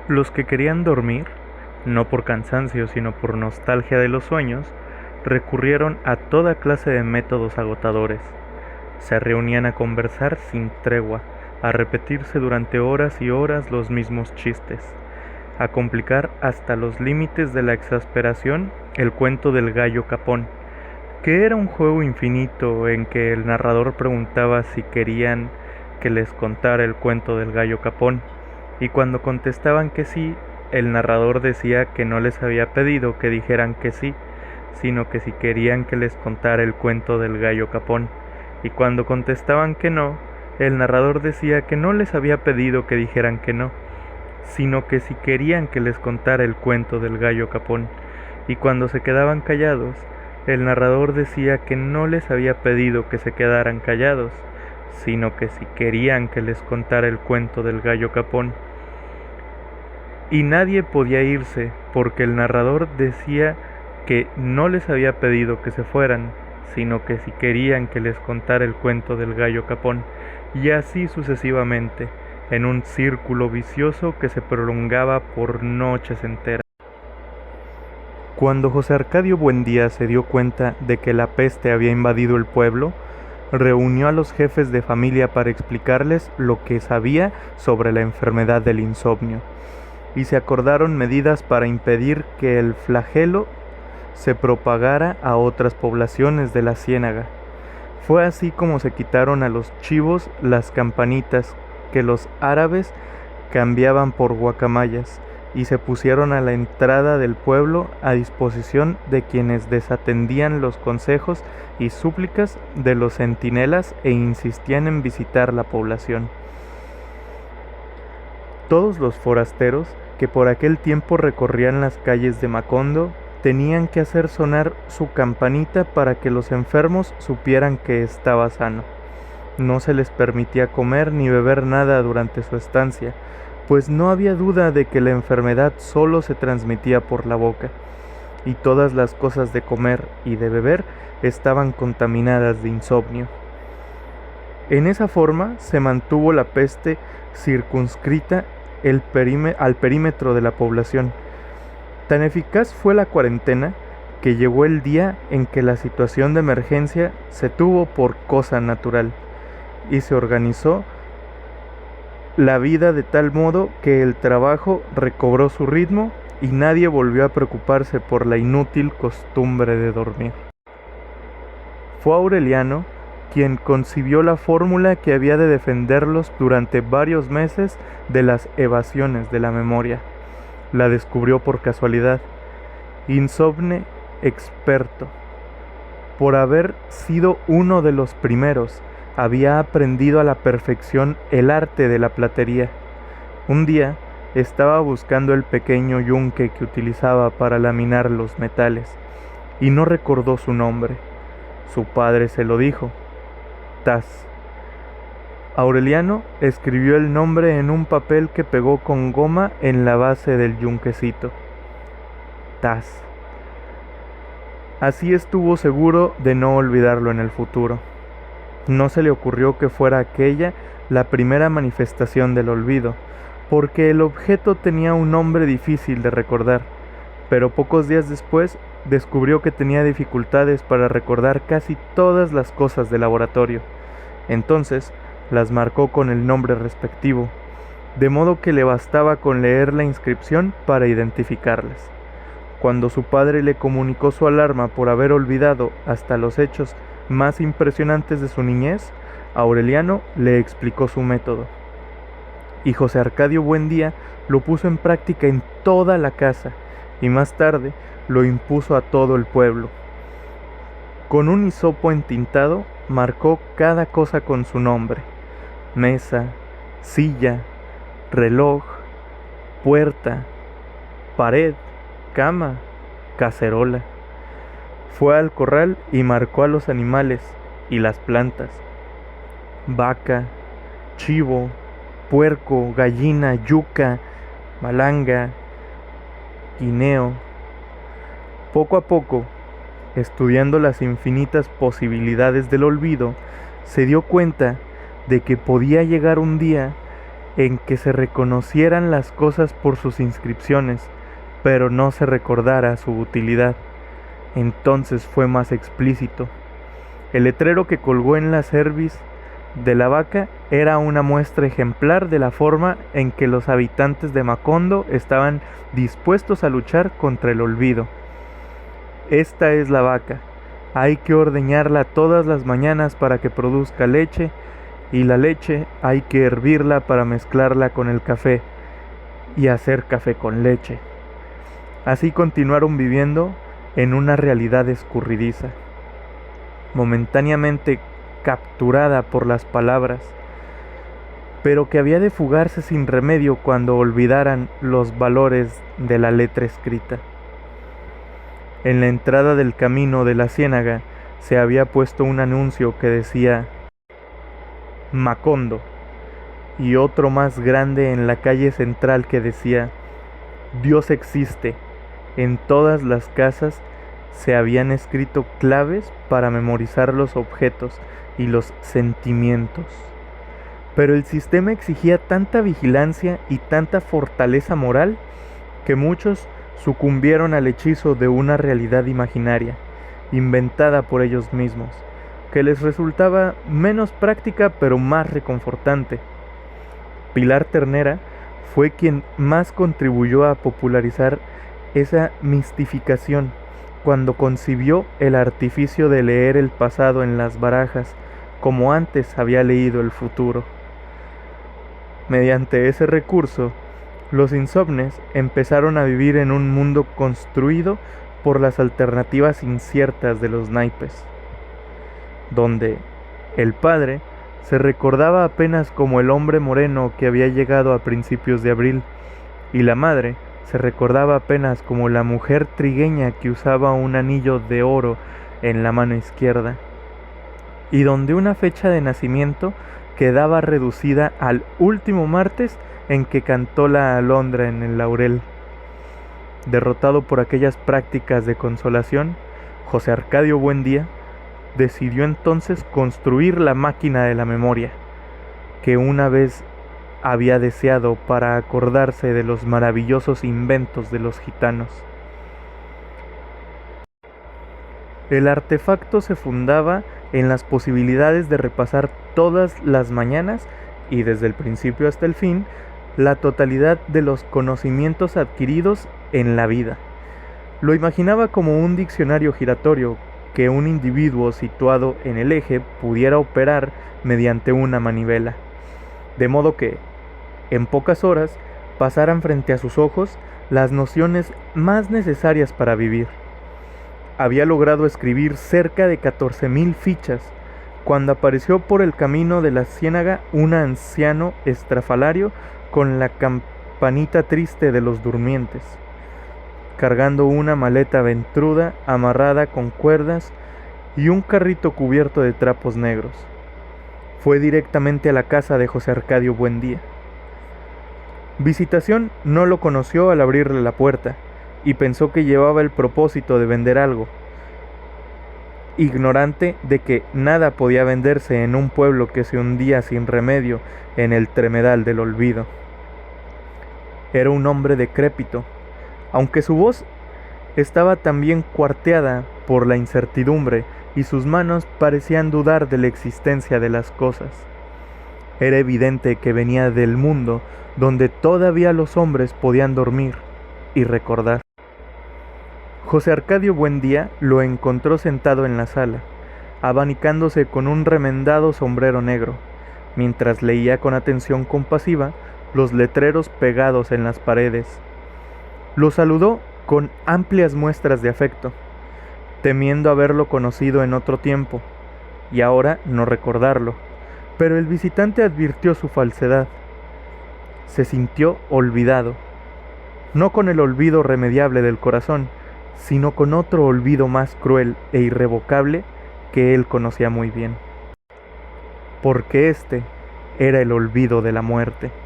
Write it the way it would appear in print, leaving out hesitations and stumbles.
Los que querían dormir, no por cansancio sino por nostalgia de los sueños, recurrieron a toda clase de métodos agotadores. Se reunían a conversar sin tregua, a repetirse durante horas y horas los mismos chistes, a complicar hasta los límites de la exasperación el cuento del gallo capón, que era un juego infinito en que el narrador preguntaba si querían que les contara el cuento del gallo capón, y cuando contestaban que sí, el narrador decía que no les había pedido que dijeran que sí, sino que si querían que les contara el cuento del gallo capón, y cuando contestaban que no, el narrador decía que no les había pedido que dijeran que no, sino que si querían que les contara el cuento del gallo capón, y cuando se quedaban callados, el narrador decía que no les había pedido que se quedaran callados, sino que si querían que les contara el cuento del gallo capón. Y nadie podía irse porque el narrador decía que no les había pedido que se fueran, sino que si querían que les contara el cuento del gallo capón, y así sucesivamente, en un círculo vicioso que se prolongaba por noches enteras. Cuando José Arcadio Buendía se dio cuenta de que la peste había invadido el pueblo, reunió a los jefes de familia para explicarles lo que sabía sobre la enfermedad del insomnio, y se acordaron medidas para impedir que el flagelo se propagara a otras poblaciones de la ciénaga. Fue así como se quitaron a los chivos las campanitas que los árabes cambiaban por guacamayas, y se pusieron a la entrada del pueblo a disposición de quienes desatendían los consejos y súplicas de los centinelas e insistían en visitar la población. Todos los forasteros que por aquel tiempo recorrían las calles de Macondo tenían que hacer sonar su campanita para que los enfermos supieran que estaba sano. No se les permitía comer ni beber nada durante su estancia, pues no había duda de que la enfermedad solo se transmitía por la boca, y todas las cosas de comer y de beber estaban contaminadas de insomnio. En esa forma se mantuvo la peste circunscrita al perímetro de la población. Tan eficaz fue la cuarentena que llegó el día en que la situación de emergencia se tuvo por cosa natural, y se organizó la vida de tal modo que el trabajo recobró su ritmo y nadie volvió a preocuparse por la inútil costumbre de dormir. Fue Aureliano quien concibió la fórmula que había de defenderlos durante varios meses de las evasiones de la memoria. La descubrió por casualidad, insomne experto. Por haber sido uno de los primeros, había aprendido a la perfección el arte de la platería. Un día estaba buscando el pequeño yunque que utilizaba para laminar los metales, y no recordó su nombre. Su padre se lo dijo: Tas. Aureliano escribió el nombre en un papel que pegó con goma en la base del yunquecito. Tas. Así estuvo seguro de no olvidarlo en el futuro. No se le ocurrió que fuera aquella la primera manifestación del olvido, porque el objeto tenía un nombre difícil de recordar, pero pocos días después descubrió que tenía dificultades para recordar casi todas las cosas del laboratorio. Entonces las marcó con el nombre respectivo, de modo que le bastaba con leer la inscripción para identificarlas. Cuando su padre le comunicó su alarma por haber olvidado hasta los hechos más impresionantes de su niñez, Aureliano le explicó su método, y José Arcadio Buendía lo puso en práctica en toda la casa, y más tarde lo impuso a todo el pueblo. Con un hisopo entintado marcó cada cosa con su nombre: mesa, silla, reloj, puerta, pared, cama, cacerola. Fue al corral y marcó a los animales y las plantas: vaca, chivo, puerco, gallina, yuca, malanga, guineo. Poco a poco, estudiando las infinitas posibilidades del olvido, se dio cuenta de que podía llegar un día en que se reconocieran las cosas por sus inscripciones, pero no se recordara su utilidad. Entonces fue más explícito. El letrero que colgó en la cerviz de la vaca era una muestra ejemplar de la forma en que los habitantes de Macondo estaban dispuestos a luchar contra el olvido. Esta es la vaca. Hay que ordeñarla todas las mañanas para que produzca leche, y la leche hay que hervirla para mezclarla con el café y hacer café con leche. Así continuaron viviendo en una realidad escurridiza, momentáneamente capturada por las palabras, pero que había de fugarse sin remedio cuando olvidaran los valores de la letra escrita. En la entrada del camino de la ciénaga se había puesto un anuncio que decía Macondo, y otro más grande en la calle central que decía Dios existe. En todas las casas se habían escrito claves para memorizar los objetos y los sentimientos. Pero el sistema exigía tanta vigilancia y tanta fortaleza moral que muchos sucumbieron al hechizo de una realidad imaginaria, inventada por ellos mismos, que les resultaba menos práctica pero más reconfortante. Pilar Ternera fue quien más contribuyó a popularizar esa mistificación cuando concibió el artificio de leer el pasado en las barajas como antes había leído el futuro. Mediante ese recurso, los insomnes empezaron a vivir en un mundo construido por las alternativas inciertas de los naipes, donde el padre se recordaba apenas como el hombre moreno que había llegado a principios de abril, y la madre se recordaba apenas como la mujer trigueña que usaba un anillo de oro en la mano izquierda, y donde una fecha de nacimiento quedaba reducida al último martes en que cantó la alondra en el laurel. Derrotado por aquellas prácticas de consolación, José Arcadio Buendía decidió entonces construir la máquina de la memoria, que una vez había deseado para acordarse de los maravillosos inventos de los gitanos. El artefacto se fundaba en las posibilidades de repasar todas las mañanas y desde el principio hasta el fin la totalidad de los conocimientos adquiridos en la vida. Lo imaginaba como un diccionario giratorio que un individuo situado en el eje pudiera operar mediante una manivela, de modo que, en pocas horas, pasaran frente a sus ojos las nociones más necesarias para vivir. Había logrado escribir cerca de 14,000 fichas, cuando apareció por el camino de la ciénaga un anciano estrafalario con la campanita triste de los durmientes, cargando una maleta ventruda amarrada con cuerdas y un carrito cubierto de trapos negros. Fue directamente a la casa de José Arcadio Buendía. Visitación no lo conoció al abrirle la puerta y pensó que llevaba el propósito de vender algo, ignorante de que nada podía venderse en un pueblo que se hundía sin remedio en el tremedal del olvido. Era un hombre decrépito, aunque su voz estaba también cuarteada por la incertidumbre y sus manos parecían dudar de la existencia de las cosas. Era evidente que venía del mundo donde todavía los hombres podían dormir y recordar. José Arcadio Buendía lo encontró sentado en la sala, abanicándose con un remendado sombrero negro, mientras leía con atención compasiva los letreros pegados en las paredes. Lo saludó con amplias muestras de afecto, temiendo haberlo conocido en otro tiempo, y ahora no recordarlo, pero el visitante advirtió su falsedad. Se sintió olvidado, no con el olvido remediable del corazón, sino con otro olvido más cruel e irrevocable que él conocía muy bien, porque este era el olvido de la muerte.